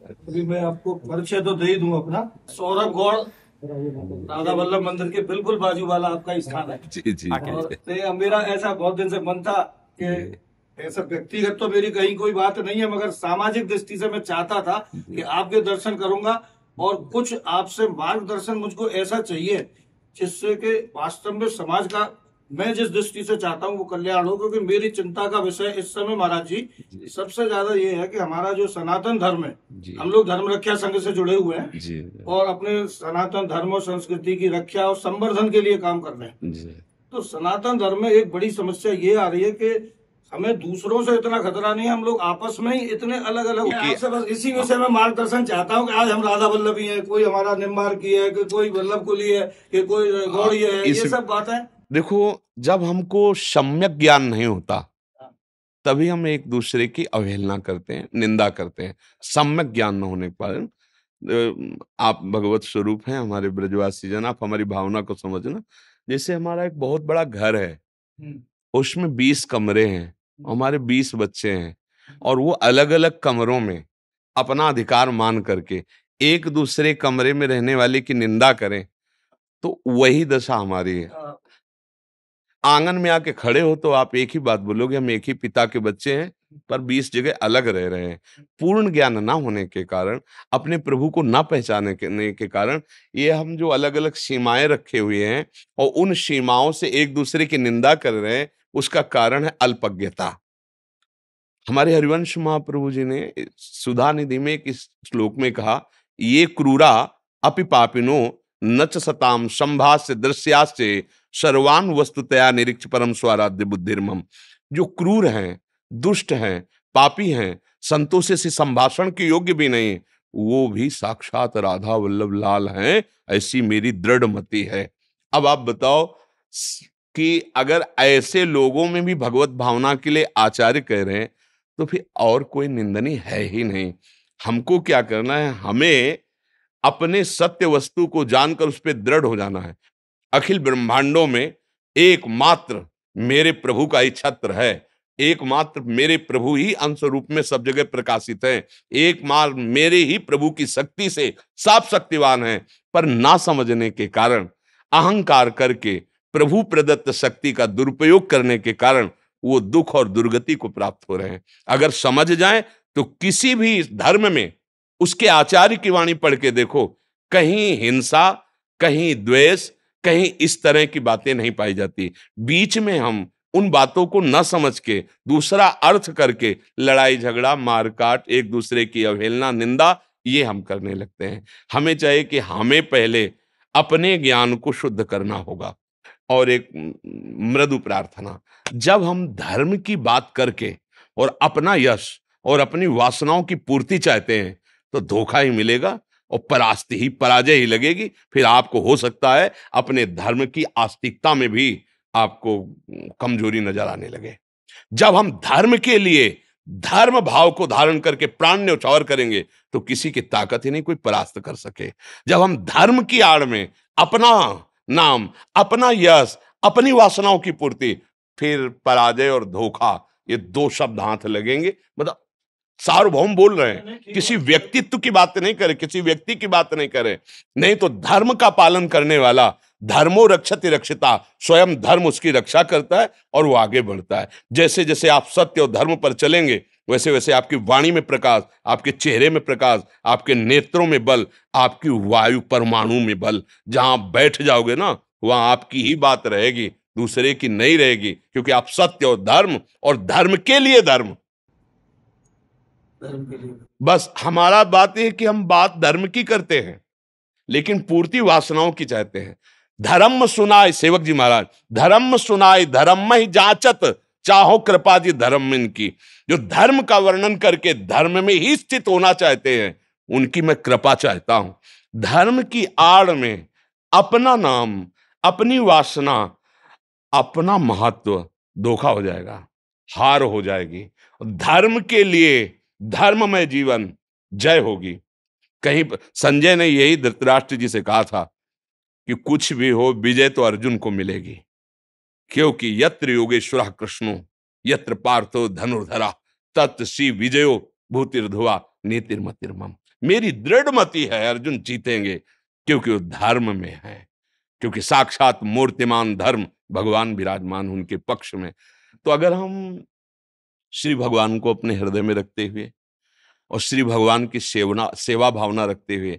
अभी मैं आपको परिचय तो दे ही दूं अपना। सौरभ गौड़, राधा वल्लभ मंदिर के बिल्कुल बाजू वाला आपका स्थान है। जी जी और जी मेरा ऐसा बहुत दिन से मन था कि जी ऐसा व्यक्तिगत तो मेरी कहीं कोई बात नहीं है, मगर सामाजिक दृष्टि से मैं चाहता था कि जी आपके दर्शन करूंगा और कुछ आपसे मार्गदर्शन मुझको ऐसा चाहिए जिससे कि वास्तव में समाज का मैं जिस दृष्टि से चाहता हूँ वो कल्याण हो। क्योंकि मेरी चिंता का विषय इस समय महाराज जी जी सबसे ज्यादा ये है कि हमारा जो सनातन धर्म है, जी हम लोग धर्म रक्षा संघ से जुड़े हुए हैं जी और अपने सनातन धर्म और संस्कृति की रक्षा और संवर्धन के लिए काम कर रहे हैं। जी तो सनातन धर्म में एक बड़ी समस्या ये आ रही है कि हमें दूसरों से इतना खतरा नहीं है, हम लोग आपस में ही इतने अलग अलग। मैं कि आपसे बस इसी विषय में मार्गदर्शन चाहता हूँ कि आज हम राधा वल्लभी हैं, कोई हमारा निम्बार की है, कि कोई वल्लभ कुली है, कि कोई गौड़ी है, इस ये सब बातें। देखो, जब हमको सम्यक ज्ञान नहीं होता तभी हम एक दूसरे की अवहेलना करते हैं, निंदा करते हैं। सम्यक ज्ञान न होने के कारण आप भगवत स्वरूप हैं, हमारे ब्रजवासी जन, आप हमारी भावना को समझना। जैसे हमारा एक बहुत बड़ा घर है, उसमें 20 कमरे हैं, हमारे 20 बच्चे हैं, और वो अलग अलग कमरों में अपना अधिकार मान करके एक दूसरे कमरे में रहने वाले की निंदा करें, तो वही दशा हमारी है। आंगन में आके खड़े हो तो आप एक ही बात बोलोगे, हम एक ही पिता के बच्चे हैं, पर 20 जगह अलग रह रहे हैं। पूर्ण ज्ञान ना होने के कारण, अपने प्रभु को ना पहचाने के कारण, ये हम जो अलग अलग सीमाएं रखे हुए हैं और उन सीमाओं से एक दूसरे की निंदा कर रहे हैं, उसका कारण है अल्पज्ञता। हमारे हरिवंश महाप्रभु जी ने सुधा निधि में एक इस श्लोक में कहा, ये क्रूरा अपि पापिनो नच सताम संभास्य दृश्यास्य सर्वान वस्तुतया निरीक्ष परम स्वाराध्य बुद्धिर्मम। जो क्रूर हैं, दुष्ट हैं, पापी हैं, संतों से संभाषण के योग्य भी नहीं, वो भी साक्षात राधा वल्लभ लाल हैं, ऐसी मेरी दृढ़ मति है। अब आप बताओ कि अगर ऐसे लोगों में भी भगवत भावना के लिए आचार्य कह रहे हैं, तो फिर और कोई निंदनीय है ही नहीं। हमको क्या करना है? हमें अपने सत्य वस्तु को जानकर उस पर दृढ़ हो जाना है। अखिल ब्रह्मांडों में एकमात्र मेरे प्रभु का ही छत्र है, एकमात्र मेरे प्रभु ही अंश रूप में सब जगह प्रकाशित है, एकमात्र मेरे ही प्रभु की शक्ति से सब शक्तिवान है। पर ना समझने के कारण, अहंकार करके प्रभु प्रदत्त शक्ति का दुरुपयोग करने के कारण वो दुख और दुर्गति को प्राप्त हो रहे हैं। अगर समझ जाएं तो किसी भी धर्म में उसके आचार्य की वाणी पढ़ के देखो, कहीं हिंसा, कहीं द्वेष, कहीं इस तरह की बातें नहीं पाई जाती। बीच में हम उन बातों को न समझ के दूसरा अर्थ करके लड़ाई झगड़ा, मारकाट, एक दूसरे की अवहेलना, निंदा, ये हम करने लगते हैं। हमें चाहिए कि हमें पहले अपने ज्ञान को शुद्ध करना होगा। और एक मृदु प्रार्थना, जब हम धर्म की बात करके और अपना यश और अपनी वासनाओं की पूर्ति चाहते हैं, तो धोखा ही मिलेगा और परास्ती ही, पराजय ही लगेगी। फिर आपको हो सकता है अपने धर्म की आस्तिकता में भी आपको कमजोरी नजर आने लगे। जब हम धर्म के लिए धर्म भाव को धारण करके प्राण न्यौछावर करेंगे, तो किसी की ताकत ही नहीं कोई परास्त कर सके। जब हम धर्म की आड़ में अपना नाम, अपना यश, अपनी वासनाओं की पूर्ति, फिर पराजय और धोखा, ये दो शब्द हाथ लगेंगे। मतलब सार्वभौम बोल रहे हैं, किसी व्यक्तित्व की बात नहीं करे, किसी व्यक्ति की बात नहीं करे। नहीं तो धर्म का पालन करने वाला, धर्मो रक्षति रक्षिता, स्वयं धर्म उसकी रक्षा करता है और वो आगे बढ़ता है। जैसे जैसे आप सत्य और धर्म पर चलेंगे, वैसे वैसे आपकी वाणी में प्रकाश, आपके चेहरे में प्रकाश, आपके नेत्रों में बल, आपकी वायु परमाणु में बल। जहां बैठ जाओगे ना, वहां आपकी ही बात रहेगी, दूसरे की नहीं रहेगी, क्योंकि आप सत्य और धर्म के लिए धर्म। धर्म के लिए बस हमारा बात है कि हम बात धर्म की करते हैं, लेकिन पूर्ति वासनाओं की चाहते हैं। धर्म सुनाए, सेवक जी महाराज, धर्म सुनाए धर्म ही जांचत, चाहो कृपा जी धर्म इनकी। जो धर्म का वर्णन करके धर्म में ही स्थित होना चाहते हैं, उनकी मैं कृपा चाहता हूं। धर्म की आड़ में अपना नाम, अपनी वासना, अपना महत्व, धोखा हो जाएगा, हार हो जाएगी। धर्म के लिए धर्ममय जीवन, जय होगी। कहीं संजय ने यही धृतराष्ट्र जी से कहा था कि कुछ भी हो, विजय तो अर्जुन को मिलेगी, क्योंकि यत्र योगेश्वर कृष्णो, यत्र पार्थो धनुर्धरा, तत् श्री विजयो भूतिर्धुवा नीतिर्मतिर्मम। मेरी दृढ़ मति है अर्जुन जीतेंगे, क्योंकि वो धर्म में है, क्योंकि साक्षात मूर्तिमान धर्म भगवान विराजमान उनके पक्ष में। तो अगर हम श्री भगवान को अपने हृदय में रखते हुए और श्री भगवान की सेवा भावना रखते हुए,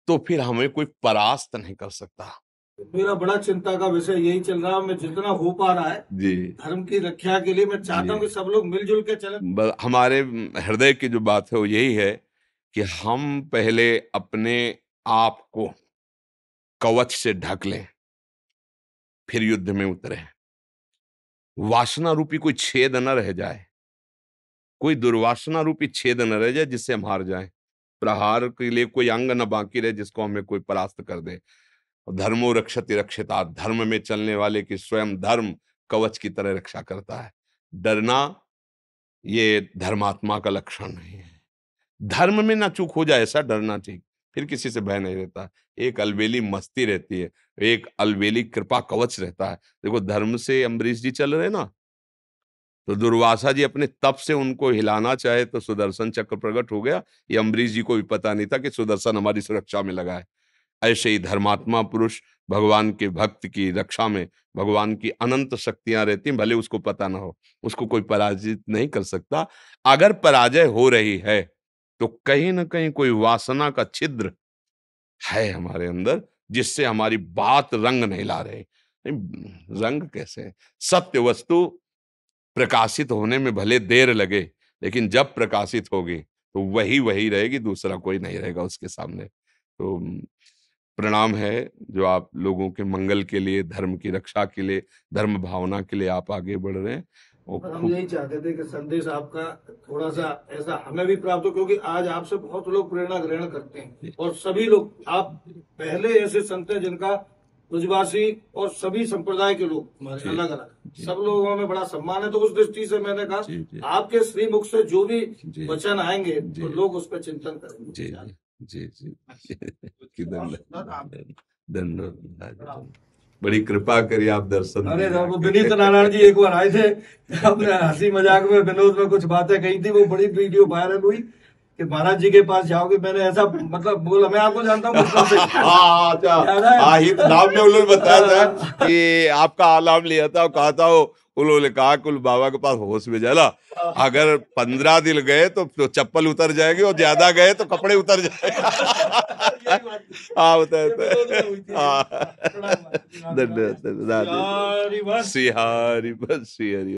तो फिर हमें कोई परास्त नहीं कर सकता। मेरा बड़ा चिंता का विषय यही चल रहा है, मैं जितना हो पा रहा है जी धर्म की रक्षा के लिए मैं चाहता हूँ कि सब लोग मिलजुल के चलें। हमारे हृदय की जो बात है वो यही है कि हम पहले अपने आप को कवच से ढक लें, फिर युद्ध में उतरे। वासना रूपी कोई छेद न रह जाए, कोई दुर्वासना रूपी छेद न रह जाए जिससे हम हार जाएं। प्रहार के लिए कोई अंग न बाकी रहे जिसको हमें कोई परास्त कर दे। धर्मो रक्षति रक्षिता, धर्म में चलने वाले की स्वयं धर्म कवच की तरह रक्षा करता है। डरना ये धर्मात्मा का लक्षण नहीं है। धर्म में ना चूक हो जाए ऐसा डरना ठीक, फिर किसी से भय नहीं रहता। एक अलबेली मस्ती रहती है, एक अलबेली कृपा कवच रहता है। देखो धर्म से अम्बरीश जी चल रहे ना, तो दुर्वासा जी अपने तप से उनको हिलाना चाहे तो सुदर्शन चक्र प्रकट हो गया। ये अम्बरीश जी को भी पता नहीं था कि सुदर्शन हमारी सुरक्षा में लगा है। ऐसे ही धर्मात्मा पुरुष भगवान के भक्त की रक्षा में भगवान की अनंत शक्तियां रहती हैं, भले उसको पता ना हो, उसको कोई पराजित नहीं कर सकता। अगर पराजय हो रही है तो कहीं ना कहीं कोई वासना का छिद्र है हमारे अंदर, जिससे हमारी बात रंग नहीं ला रहे। नहीं, रंग कैसे? सत्य वस्तु प्रकाशित होने में भले देर लगे, लेकिन जब प्रकाशित होगी तो वही वही रहेगी, दूसरा कोई नहीं रहेगा उसके सामने। तो प्रणाम है जो आप लोगों के मंगल के लिए, धर्म की रक्षा के लिए, धर्म भावना के लिए आप आगे बढ़ रहे हैं। और हम यही चाहते थे कि संदेश आपका थोड़ा सा ऐसा हमें भी प्राप्त हो, क्योंकि आज आपसे बहुत लोग प्रेरणा ग्रहण करते हैं और सभी लोग, आप पहले ऐसे संत हैं जिनका ब्रजवासी और सभी संप्रदाय के लोग हमारे अलग अलग सब लोगों में बड़ा सम्मान है। तो उस दृष्टि से मैंने कहा आपके श्रीमुख से जो भी वचन आएंगे तो लोग उस पर चिंतन करेंगे। जी जी जी धन्यवाद, बड़ी कृपा करी आप दर्शन। अरे वो विनीत नारायण जी एक बार आए थे, आपने हंसी मजाक में विनोद में कुछ बातें कही थी, वो बड़ी वीडियो वायरल हुई कि महाराज जी के पास जाओगे। मैंने ऐसा मतलब बोला, मैं आपको जानता हूँ नाम में उन्होंने बताया था कि आपका नाम लिया था और कहा था उन्होंने कहा कुल बाबा के पास होश में जाला, अगर 15 दिन गए तो चप्पल उतर जाएगी और ज्यादा गए तो कपड़े उतर जाएंगे। हाँ बताए धन्यवाद। श्री हरि बस श्री हरि।